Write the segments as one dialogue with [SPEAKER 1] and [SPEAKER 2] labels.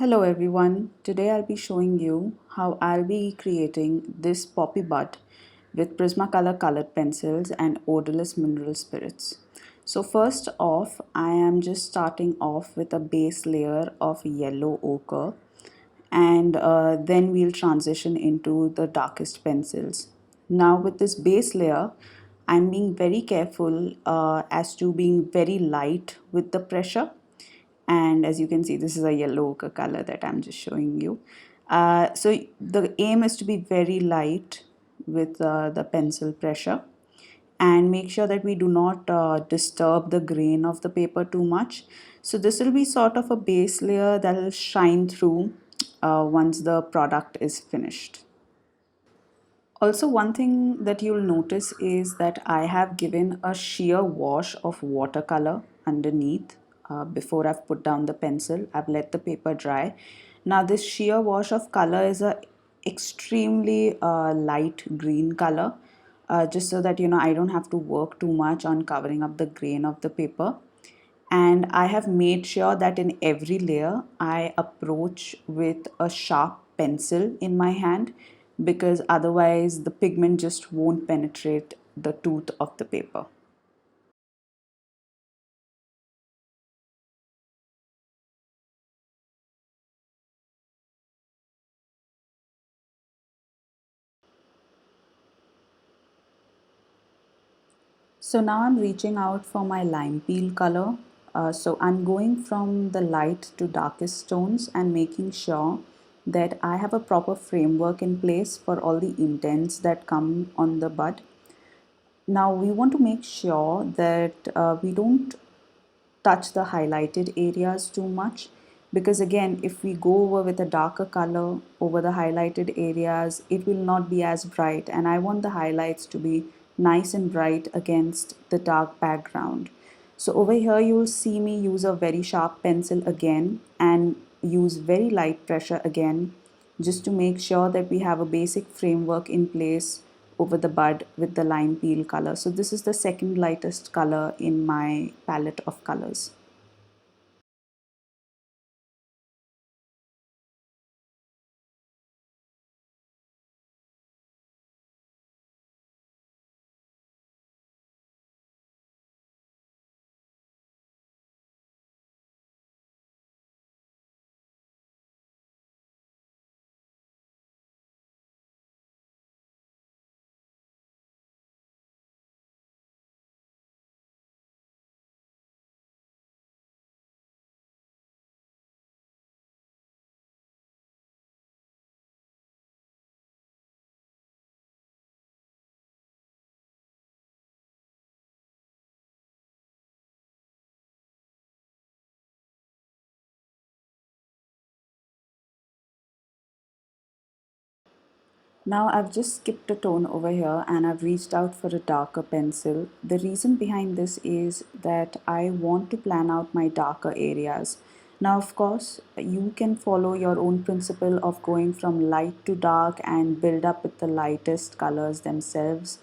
[SPEAKER 1] Hello everyone, today I'll be showing you how I'll be creating this poppy bud with Prismacolor colored pencils and odorless mineral spirits. So first off, I am just starting off with a base layer of yellow ochre, and then we'll transition into the darkest pencils. Now with this base layer, I'm being very careful as to being very light with the pressure, and as you can see, this is a yellow ochre color that I'm just showing you. So the aim is to be very light with the pencil pressure, and make sure that we do not disturb the grain of the paper too much. So this will be sort of a base layer that will shine through once the product is finished. Also, one thing that you'll notice is that I have given a sheer wash of watercolor underneath before I've put down the pencil. I've let the paper dry. Now, this sheer wash of color is a extremely light green color, just so that I don't have to work too much on covering up the grain of the paper. And I have made sure that in every layer I approach with a sharp pencil in my hand, because otherwise the pigment just won't penetrate the tooth of the paper. So now I'm reaching out for my lime peel color. So I'm going from the light to darkest tones and making sure that I have a proper framework in place for all the indents that come on the bud. Now we want to make sure that we don't touch the highlighted areas too much, because again, if we go over with a darker color over the highlighted areas, it will not be as bright, and I want the highlights to be nice and bright against the dark background. So over here you will see me use a very sharp pencil again and use very light pressure again, just to make sure that we have a basic framework in place over the bud with the lime peel color. So this is the second lightest color in my palette of colors. Now I've just skipped a tone over here and I've reached out for a darker pencil. The reason behind this is that I want to plan out my darker areas. Now, of course, you can follow your own principle of going from light to dark and build up with the lightest colors themselves,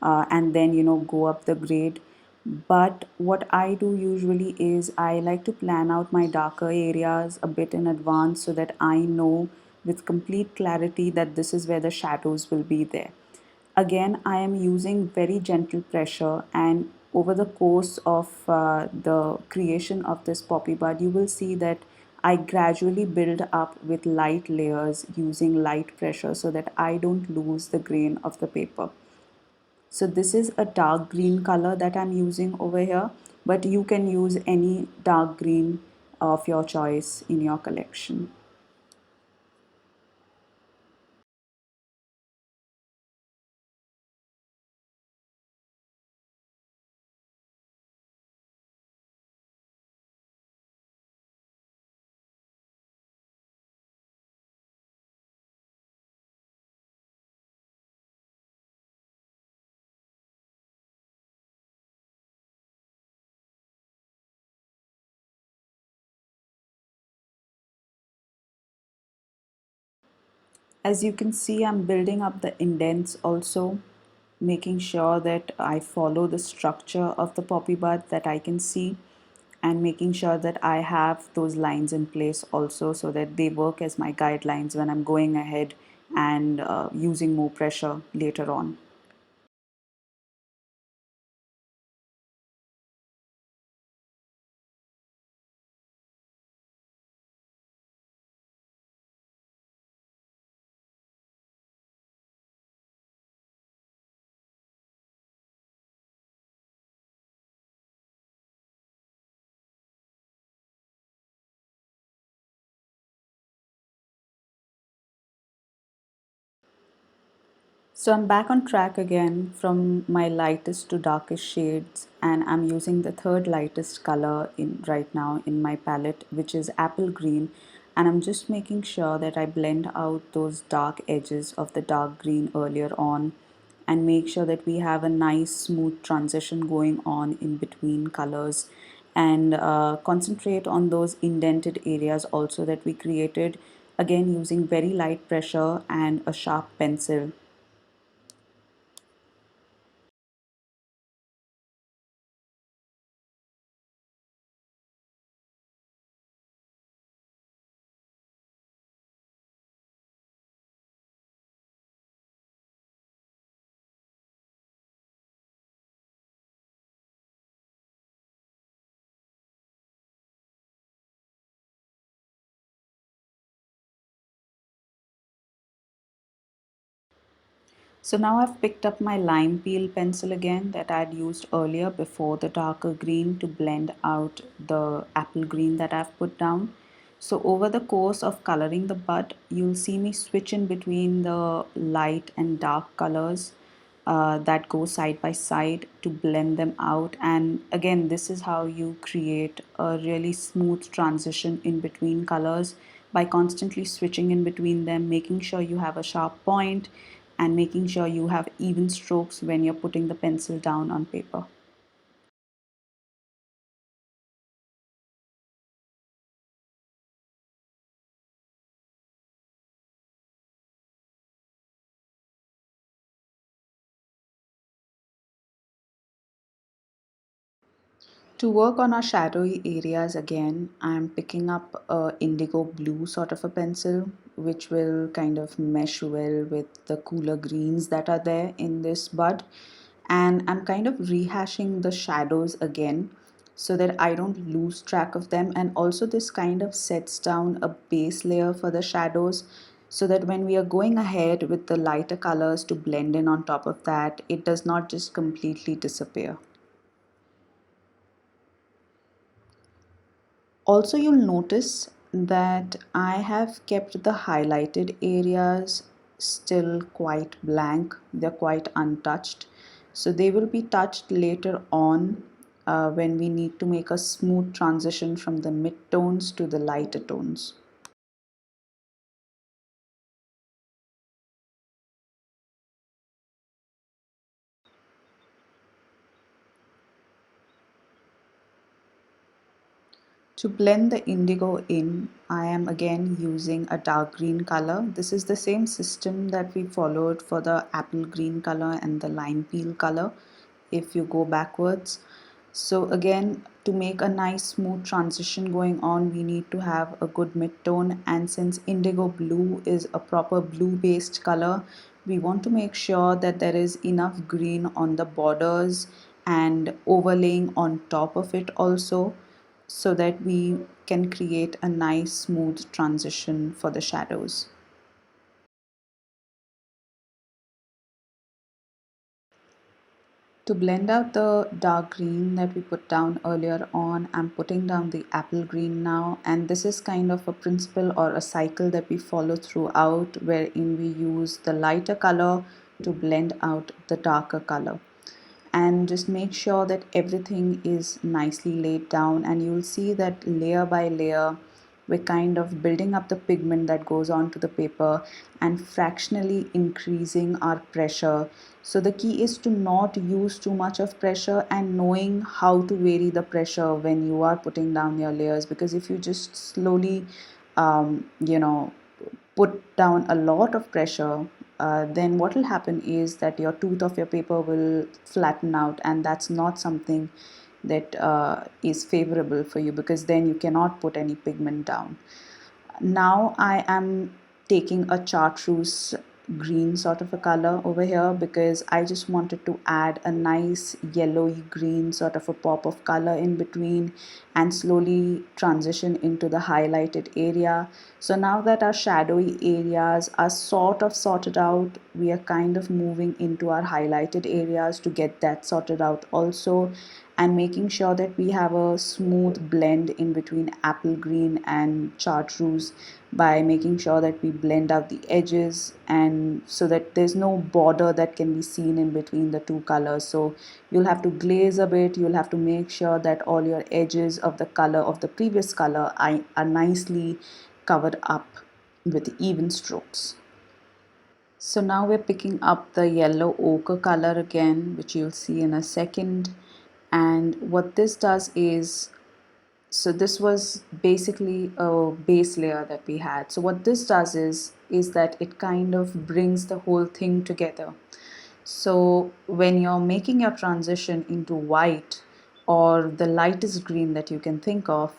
[SPEAKER 1] and then go up the grade. But what I do usually is I like to plan out my darker areas a bit in advance, so that I know with complete clarity that this is where the shadows will be there. Again, I am using very gentle pressure, and over the course of the creation of this poppy bud, you will see that I gradually build up with light layers using light pressure, so that I don't lose the grain of the paper. So this is a dark green color that I'm using over here, but you can use any dark green of your choice in your collection. As you can see, I'm building up the indents also, making sure that I follow the structure of the poppy bud that I can see. and making sure that I have those lines in place also so that they work as my guidelines when I'm going ahead and using more pressure later on. So I'm back on track again from my lightest to darkest shades, and I'm using the third lightest color in right now in my palette, which is apple green, and I'm just making sure that I blend out those dark edges of the dark green earlier on and make sure that we have a nice smooth transition going on in between colors, and concentrate on those indented areas also that we created, again using very light pressure and a sharp pencil. So now I've picked up my lime peel pencil again that I'd used earlier before the darker green to blend out the apple green that I've put down. So over the course of coloring the bud, you'll see me switch in between the light and dark colors that go side by side to blend them out. And again, this is how you create a really smooth transition in between colors by constantly switching in between them, making sure you have a sharp point and making sure you have even strokes when you're putting the pencil down on paper. To work on our shadowy areas again, I'm picking up a indigo blue sort of a pencil, which will kind of mesh well with the cooler greens that are there in this bud. And I'm kind of rehashing the shadows again so that I don't lose track of them. And also this kind of sets down a base layer for the shadows so that when we are going ahead with the lighter colors to blend in on top of that, it does not just completely disappear. Also, you'll notice that I have kept the highlighted areas still quite blank, they're quite untouched. So they will be touched later on when we need to make a smooth transition from the mid tones to the lighter tones. To blend the indigo in, I am again using a dark green color. This is the same system that we followed for the apple green color and the lime peel color if you go backwards. So again, to make a nice smooth transition going on, we need to have a good mid-tone, and since indigo blue is a proper blue based color, we want to make sure that there is enough green on the borders and overlaying on top of it also, so that we can create a nice smooth transition for the shadows. To blend out the dark green that we put down earlier on, I'm putting down the apple green now, and this is kind of a principle or a cycle that we follow throughout, wherein we use the lighter color to blend out the darker color. And just make sure that everything is nicely laid down, and you'll see that layer by layer we're kind of building up the pigment that goes onto the paper and fractionally increasing our pressure. So the key is to not use too much of pressure and knowing how to vary the pressure when you are putting down your layers, because if you just slowly you know, put down a lot of pressure, then what will happen is that your tooth of your paper will flatten out, and that's not something that is favorable for you, because then you cannot put any pigment down. Now I am taking a chartreuse green sort of a color over here, because I just wanted to add a nice yellowy green sort of a pop of color in between and slowly transition into the highlighted area. So now that our shadowy areas are sort of sorted out, we are kind of moving into our highlighted areas to get that sorted out also, and making sure that we have a smooth blend in between apple green and chartreuse, by making sure that we blend out the edges, and so that there's no border that can be seen in between the two colors. So you'll have to glaze a bit, you'll have to make sure that all your edges of the color of the previous color are nicely covered up with even strokes. So now we're picking up the yellow ochre color again, which you'll see in a second. And what this does is, so this was basically a base layer that we had. So what this does is that it kind of brings the whole thing together. So when you're making your transition into white or the lightest green that you can think of,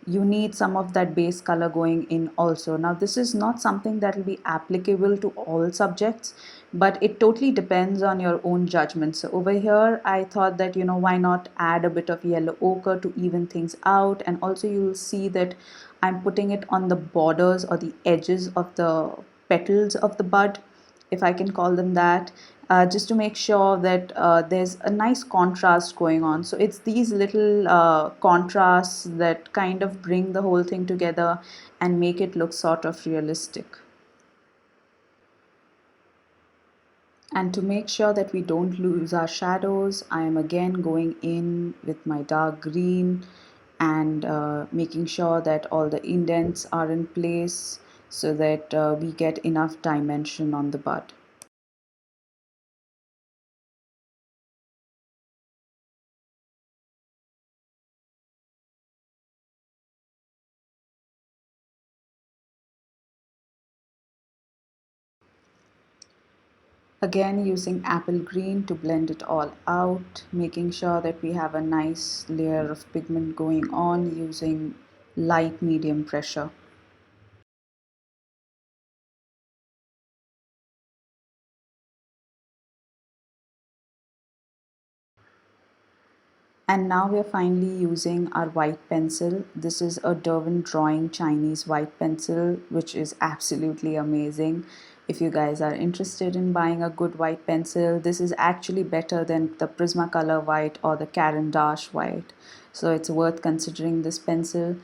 [SPEAKER 1] you need some of that base color going in also. Now, this is not something that will be applicable to all subjects, but it totally depends on your own judgment. So over here, I thought that, why not add a bit of yellow ochre to even things out. And also you'll see that I'm putting it on the borders or the edges of the petals of the bud, if I can call them that, just to make sure that there's a nice contrast going on. So it's these little contrasts that kind of bring the whole thing together and make it look sort of realistic. And to make sure that we don't lose our shadows, I am again going in with my dark green and making sure that all the indents are in place, so that we get enough dimension on the bud. Again, using apple green to blend it all out, making sure that we have a nice layer of pigment going on using light medium pressure. And now we're finally using our white pencil. This is a Derwent Drawing Chinese white pencil, which is absolutely amazing. If you guys are interested in buying a good white pencil, this is actually better than the Prismacolor white or the Caran d'Ache white. So it's worth considering this pencil.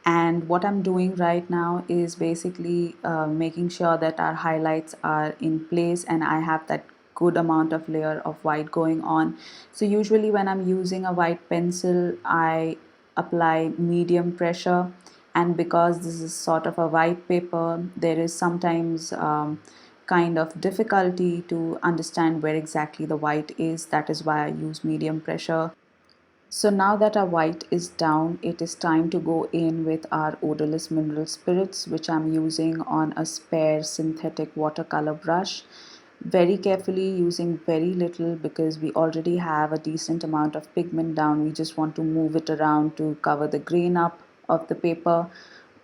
[SPEAKER 1] And what I'm doing right now is basically making sure that our highlights are in place and I have that good amount of layer of white going on. So usually when I'm using a white pencil, I apply medium pressure, and because this is sort of a white paper, there is sometimes kind of difficulty to understand where exactly the white is. That is why I use medium pressure. So now that our white is down, it is time to go in with our odorless mineral spirits, which I'm using on a spare synthetic watercolor brush. Very carefully, using very little, because we already have a decent amount of pigment down. We just want to move it around to cover the grain up of the paper.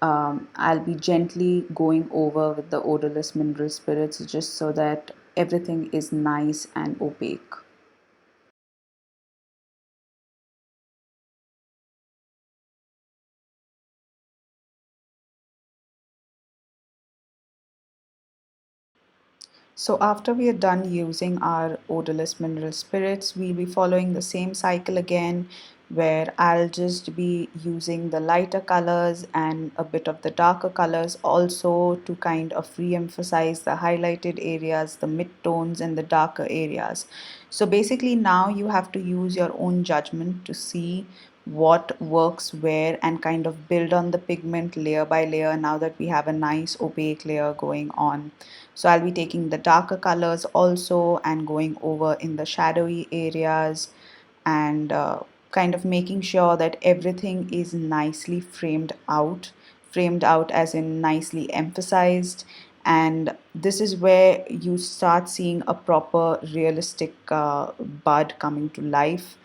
[SPEAKER 1] I'll be gently going over with the odorless mineral spirits, just so that everything is nice and opaque. So after we are done using our odorless mineral spirits, we'll be following the same cycle again, where I'll just be using the lighter colors and a bit of the darker colors also, to kind of re-emphasize the highlighted areas, the mid-tones and the darker areas. So basically now you have to use your own judgment to see what works where, and kind of build on the pigment layer by layer now that we have a nice opaque layer going on. So I'll be taking the darker colors also and going over in the shadowy areas, and kind of making sure that everything is nicely framed out as in nicely emphasized. And this is where you start seeing a proper realistic bud coming to life.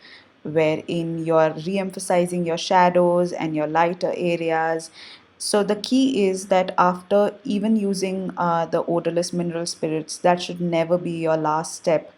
[SPEAKER 1] wherein you're re-emphasizing your shadows and your lighter areas. So the key is that after even using the odorless mineral spirits, that should never be your last step.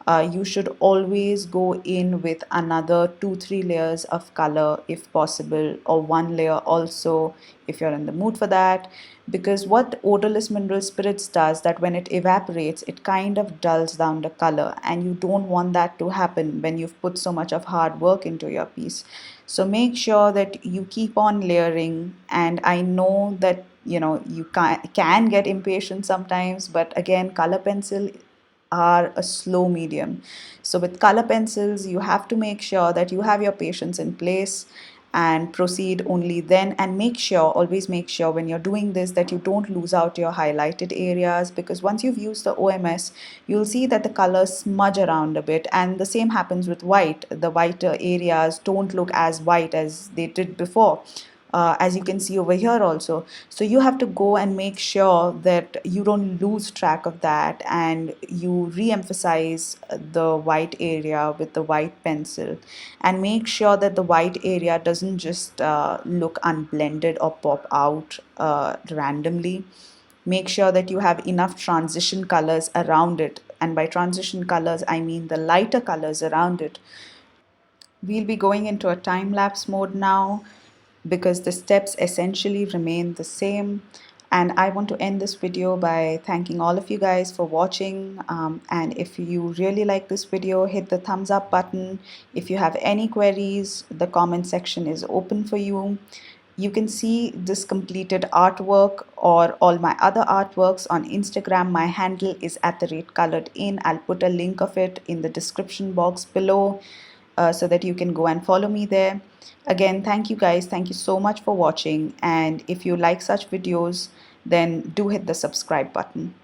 [SPEAKER 1] You should always go in with another 2 3 layers of color if possible, or one layer also if you're in the mood for that. Because what odorless mineral spirits does, that when it evaporates, it kind of dulls down the color, and you don't want that to happen when you've put so much of hard work into your piece. So make sure that you keep on layering. And I know that you can get impatient sometimes, but again, color pencil are a slow medium. So with color pencils, you have to make sure that you have your patience in place and proceed only then. And make sure, always make sure when you're doing this, that you don't lose out your highlighted areas, because once you've used the OMS, you'll see that the colors smudge around a bit. And the same happens with white. The whiter areas don't look as white as they did before, as you can see over here also. So you have to go and make sure that you don't lose track of that, and you re-emphasize the white area with the white pencil, and make sure that the white area doesn't just look unblended or pop out randomly. Make sure that you have enough transition colors around it, and by transition colors I mean the lighter colors around it. We'll be going into a time lapse mode now, because the steps essentially remain the same. And I want to end this video by thanking all of you guys for watching. And if you really like this video, hit the thumbs up button. If you have any queries, the comment section is open for you. You can see this completed artwork or all my other artworks on Instagram. My handle is @coloredin. I'll put a link of it in the description box below, so that you can go and follow me there. Again, thank you guys. Thank you so much for watching. And if you like such videos, then do hit the subscribe button.